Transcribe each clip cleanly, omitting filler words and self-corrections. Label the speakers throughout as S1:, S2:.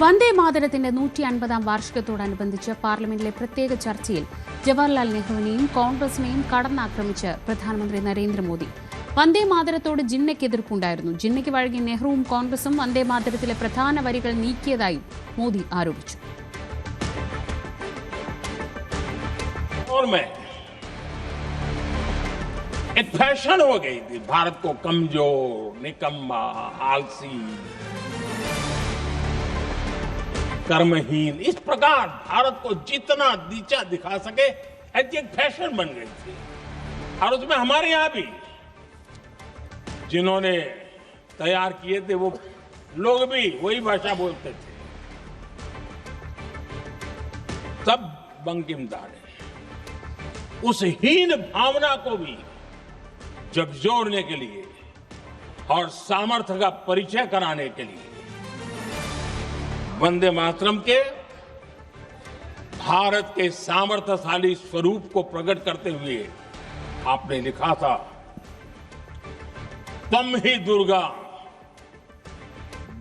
S1: വന്ദേ മാതരത്തിന്റെ 150-ാം വാർഷികത്തോടനുബന്ധിച്ച് പാർലമെന്റിലെ പ്രത്യേക ചർച്ചയിൽ ജവഹർലാൽ നെഹ്റുവിനെയും കോൺഗ്രസിനെയും കടന്നാക്രമിച്ച് പ്രധാനമന്ത്രി നരേന്ദ്രമോദി. വന്ദേ മാതരത്തോട് ജിന്നയ്ക്ക് എതിർപ്പുണ്ടായിരുന്നു. ജിന്നയ്ക്ക് വഴങ്ങി നെഹ്റുവും കോൺഗ്രസും വന്ദേ മാതരത്തിലെ പ്രധാന വരികൾ നീക്കിയതായും മോദി ആരോപിച്ചു.
S2: एक फैशन हो गई थी भारत को कमजोर, निकम्मा, आलसी, कर्महीन, इस प्रकार भारत को जितना नीचा दिखा सके ऐसी एक फैशन बन गई थी। और उसमें हमारे यहां भी जिन्होंने तैयार किए थे वो लोग भी वही भाषा बोलते थे। तब बंकिमदा ने उस हीन भावना को भी झकझोरने के लिए और सामर्थ्य का परिचय कराने के लिए वंदे मातरम के भारत के सामर्थ्यशाली स्वरूप को प्रकट करते हुए आपने लिखा था, तम ही दुर्गा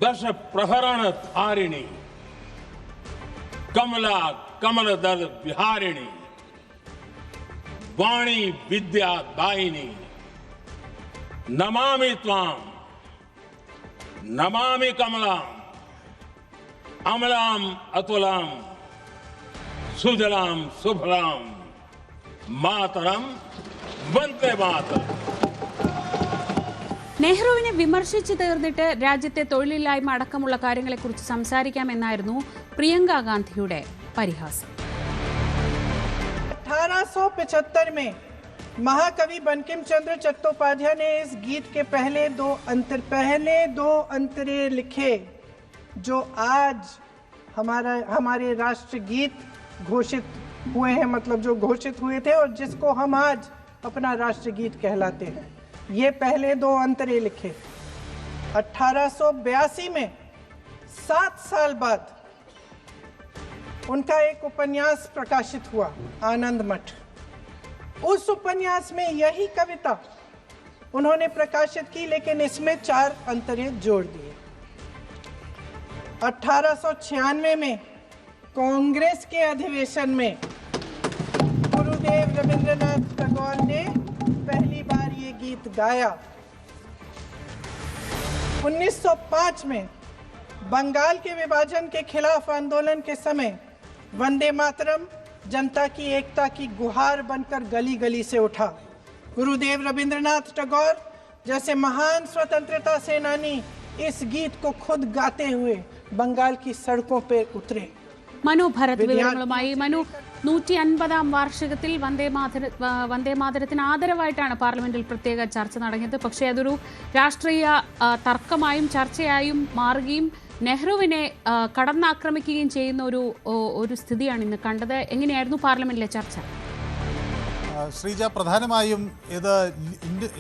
S2: दश प्रहरण धारिणी कमला कमलदल विहारिणी वाणी विद्या दायिनी नमामि त्वाम नमामि कमलाम अमलाम अतुलाम सुजलाम सुफलाम मातरम वंदे मातरम.
S1: നെഹ്റുവിനെ വിമർശിച്ചു തീർന്നിട്ട് രാജ്യത്തെ തൊഴിലില്ലായ്മ അടക്കമുള്ള കാര്യങ്ങളെക്കുറിച്ച് സംസാരിക്കാമെന്നായിരുന്നു പ്രിയങ്ക ഗാന്ധിയുടെ പരിഹാസം.
S3: 1875 में महाकवि बंकिम चंद्र चट्टोपाध्याय ने इस गीत के पहले दो अंतरे लिखे जो आज हमारे राष्ट्र गीत घोषित हुए हैं, मतलब जो घोषित हुए थे और जिसको हम आज अपना राष्ट्र गीत कहलाते हैं। ये पहले दो अंतरे लिखे 1882 में। 7 साल बाद उनका एक उपन्यास प्रकाशित हुआ, आनंद मठ। उस उपन्यास में यही कविता उन्होंने प्रकाशित की, लेकिन इसमें 4 अंतरे जोड़ दिए। 1896 में कांग्रेस के अधिवेशन में गुरुदेव रविंद्रनाथ टैगोर ने पहली बार ये गीत गाया। 1905 में बंगाल के विभाजन के खिलाफ आंदोलन के समय वंदे मातरम जनता की एकता की गुहार बनकर गली गली से उठा। गुरुदेव रविंद्रनाथ टैगोर जैसे महान स्वतंत्रता सेनानी इस गीत को खुद गाते हुए बंगाल की सड़कों पर उतरे.
S1: മനു ഭരത് വിവരങ്ങളുമായി. മനു, 150-ാം വാർഷികത്തിൽ വന്ദേ മാതരത്തിന് ആദരവായിട്ടാണ് പാർലമെന്റിൽ പ്രത്യേക ചർച്ച നടങ്ങിയത്. പക്ഷേ അതൊരു രാഷ്ട്രീയ തർക്കമായും ചർച്ചയായും മാറുകയും നെഹ്റുവിനെ കടന്നാക്രമിക്കുകയും ചെയ്യുന്ന ഒരു സ്ഥിതിയാണ് ഇന്ന് കണ്ടത്. എങ്ങനെയായിരുന്നു പാർലമെന്റിലെ ചർച്ച?
S4: ശ്രീജ, പ്രധാനമായും ഇത്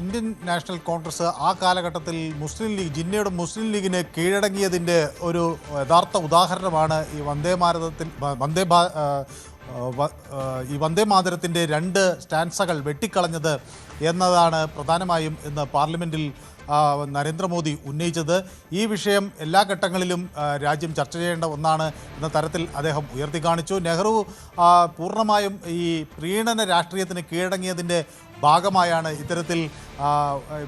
S4: ഇന്ത്യൻ നാഷണൽ കോൺഗ്രസ് ആ കാലഘട്ടത്തിൽ മുസ്ലിം ലീഗ്, ജിന്നയുടെ മുസ്ലിം ലീഗിന് കീഴടങ്ങിയതിൻ്റെ ഒരു യഥാർത്ഥ ഉദാഹരണമാണ് ഈ വന്ദേ മാതരത്തിൻ്റെ 2 സ്റ്റാൻസകൾ വെട്ടിക്കളഞ്ഞത് എന്നതാണ് പ്രധാനമായും ഇന്ന് പാർലമെൻറ്റിൽ നരേന്ദ്രമോദി ഉന്നയിച്ചത്. ഈ വിഷയം എല്ലാ ഘട്ടങ്ങളിലും രാജ്യം ചർച്ച ചെയ്യേണ്ട ഒന്നാണ് എന്ന തരത്തിൽ അദ്ദേഹം ഉയർത്തി കാണിച്ചു. നെഹ്റു പൂർണ്ണമായും ഈ പ്രീണന രാഷ്ട്രീയത്തിന് കീഴടങ്ങിയതിൻ്റെ ഭാഗമായാണ് ഇത്തരത്തിൽ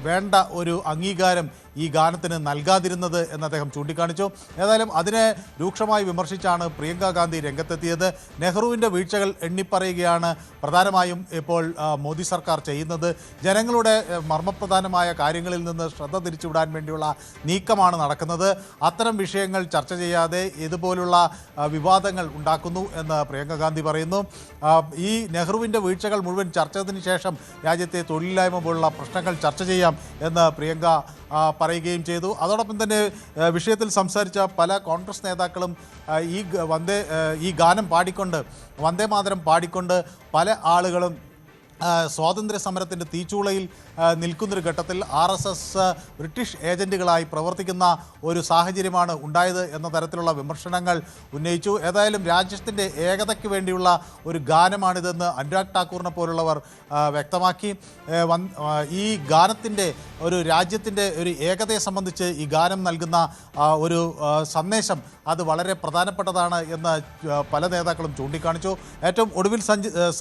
S4: വേണ്ട ഒരു അംഗീകാരം ഈ ഗാനത്തിന് നൽകാതിരുന്നത് എന്ന് അദ്ദേഹം ചൂണ്ടിക്കാണിച്ചു. ഏതായാലും അതിനെ രൂക്ഷമായി വിമർശിച്ചാണ് പ്രിയങ്ക ഗാന്ധി രംഗത്തെത്തിയത്. നെഹ്റുവിൻ്റെ വീഴ്ചകൾ എണ്ണിപ്പറയുകയാണ് പ്രധാനമായും ഇപ്പോൾ മോദി സർക്കാർ ചെയ്യുന്നത്. ജനങ്ങളുടെ മർമ്മപ്രധാനമായ കാര്യങ്ങളിൽ നിന്ന് ശ്രദ്ധ തിരിച്ചുവിടാൻ വേണ്ടിയുള്ള നീക്കമാണ് നടക്കുന്നത്. അത്തരം വിഷയങ്ങൾ ചർച്ച ചെയ്യാതെ ഇതുപോലുള്ള വിവാദങ്ങൾ ഉണ്ടാക്കുന്നു എന്ന് പ്രിയങ്ക ഗാന്ധി പറയുന്നു. ഈ നെഹ്റുവിൻ്റെ വീഴ്ചകൾ മുഴുവൻ ചർച്ചതിന് ശേഷം രാജ്യത്തെ തൊഴിലില്ലായ്മ പോലുള്ള പ്രശ്നങ്ങൾ ചർച്ച ചെയ്യാം എന്ന് പ്രിയങ്ക പറയുകയും ചെയ്തു. അതോടൊപ്പം തന്നെ വിഷയത്തിൽ സംസാരിച്ച പല കോൺഗ്രസ് നേതാക്കളും ഈ ഗാനം പാടിക്കൊണ്ട്, വന്ദേ മാതരം പാടിക്കൊണ്ട് പല ആളുകളും സ്വാതന്ത്ര്യ സമരത്തിൻ്റെ തീച്ചൂളയിൽ നിൽക്കുന്നൊരു ഘട്ടത്തിൽ RSS ബ്രിട്ടീഷ് ഏജൻറ്റുകളായി പ്രവർത്തിക്കുന്ന ഒരു സാഹചര്യമാണ് ഉണ്ടായത് എന്ന തരത്തിലുള്ള വിമർശനങ്ങൾ ഉന്നയിച്ചു. ഏതായാലും രാജ്യത്തിൻ്റെ ഏകതയ്ക്ക് വേണ്ടിയുള്ള ഒരു ഗാനമാണിതെന്ന് അനുരാഗ് ഠാക്കൂറിനെ പോലുള്ളവർ വ്യക്തമാക്കി. ഈ ഗാനത്തിൻ്റെ ഒരു രാജ്യത്തിൻ്റെ ഒരു ഏകതയെ സംബന്ധിച്ച് ഈ ഗാനം നൽകുന്ന ഒരു സന്ദേശം അത് വളരെ പ്രധാനപ്പെട്ടതാണ് എന്ന് പല നേതാക്കളും ചൂണ്ടിക്കാണിച്ചു. ഏറ്റവും ഒടുവിൽ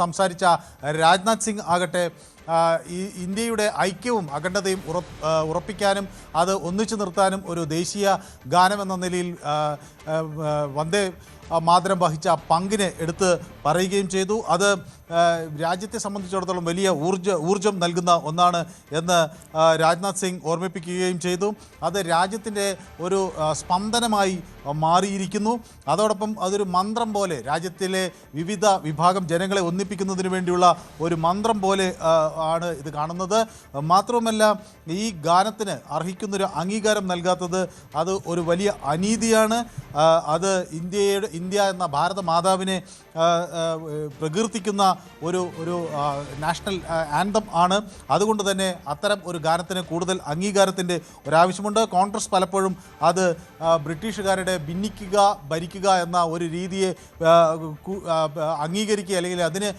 S4: സംസാരിച്ച രാജ്നാഥ് സിംഗ് ആകട്ടെ ഈ ഇന്ത്യയുടെ ഐക്യവും അഖണ്ഡതയും ഉറപ്പിക്കാനും അത് ഒന്നിച്ചു നിർത്താനും ഒരു ദേശീയ ഗാനമെന്ന നിലയിൽ വന്ദേ മാതരം വഹിച്ച പങ്കിനെ എടുത്ത് പറയുകയും ചെയ്തു. അത് രാജ്യത്തെ സംബന്ധിച്ചിടത്തോളം വലിയ ഊർജം നൽകുന്ന ഒന്നാണ് എന്ന് രാജ്നാഥ് സിംഗ് ഓർമ്മിപ്പിക്കുകയും ചെയ്തു. അത് രാജ്യത്തിൻ്റെ ഒരു സ്പന്ദനമായി മാറിയിരിക്കുന്നു. അതോടൊപ്പം അതൊരു മന്ത്രം പോലെ രാജ്യത്തിലെ വിവിധ വിഭാഗം ജനങ്ങളെ ഒന്നിപ്പിക്കുന്നതിന് വേണ്ടിയുള്ള ഒരു മന്ത്രം പോലെ ആണ് ഇത് കാണുന്നത്. മാത്രവുമല്ല ഈ ഗാനത്തിന് അർഹിക്കുന്നൊരു അംഗീകാരം നൽകാത്തത് അത് ഒരു വലിയ അനീതിയാണ്. അത് ഇന്ത്യ എന്ന ഭാരത മാതാവിനെ പ്രകീർത്തിക്കുന്ന ഒരു നാഷണൽ ആന്തം ആണ്. അതുകൊണ്ട് തന്നെ അത്തരം ഒരു ഗാനത്തിന് കൂടുതൽ അംഗീകാരത്തിൻ്റെ ഒരാവശ്യമുണ്ട്. കോൺഗ്രസ് പലപ്പോഴും അത് ബ്രിട്ടീഷുകാരുടെ ഭിന്നിക്കുക ഭരിക്കുക എന്ന ഒരു രീതിയെ അംഗീകരിക്കുക അല്ലെങ്കിൽ അതിന്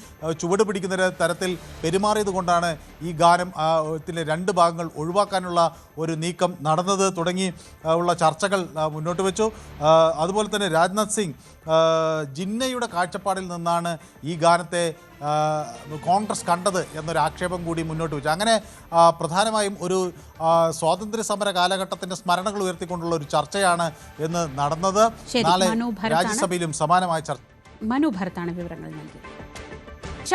S4: ചുവട് പിടിക്കുന്ന തരത്തിൽ പെരുമാറിയത് കൊണ്ടാണ് ഈ ഗാനത്തിലെ രണ്ട് ഭാഗങ്ങൾ ഒഴിവാക്കാനുള്ള ഒരു നീക്കം നടന്നത് തുടങ്ങി ഉള്ള ചർച്ചകൾ മുന്നോട്ട് വെച്ചു. അതുപോലെ തന്നെ രാജ്നാഥ് സിംഗ് ജിന്നയുടെ കാഴ്ചപ്പാടിൽ നിന്നാണ് ഈ ഗാനത്തെ കോൺഗ്രസ് കണ്ടത് എന്നൊരു ആക്ഷേപം കൂടി മുന്നോട്ട് വെച്ചു. അങ്ങനെ പ്രധാനമായും ഒരു സ്വാതന്ത്ര്യ സമര കാലഘട്ടത്തിൻ്റെ സ്മരണകൾ ഉയർത്തിക്കൊണ്ടുള്ള ഒരു ചർച്ചയാണ് ഇന്ന് നടന്നത്. നാളെ രാജ്യസഭയിലും സമാനമായ ചർച്ച.
S1: മനു ഭരത്താണ് വിവരങ്ങൾ നൽകിയത്.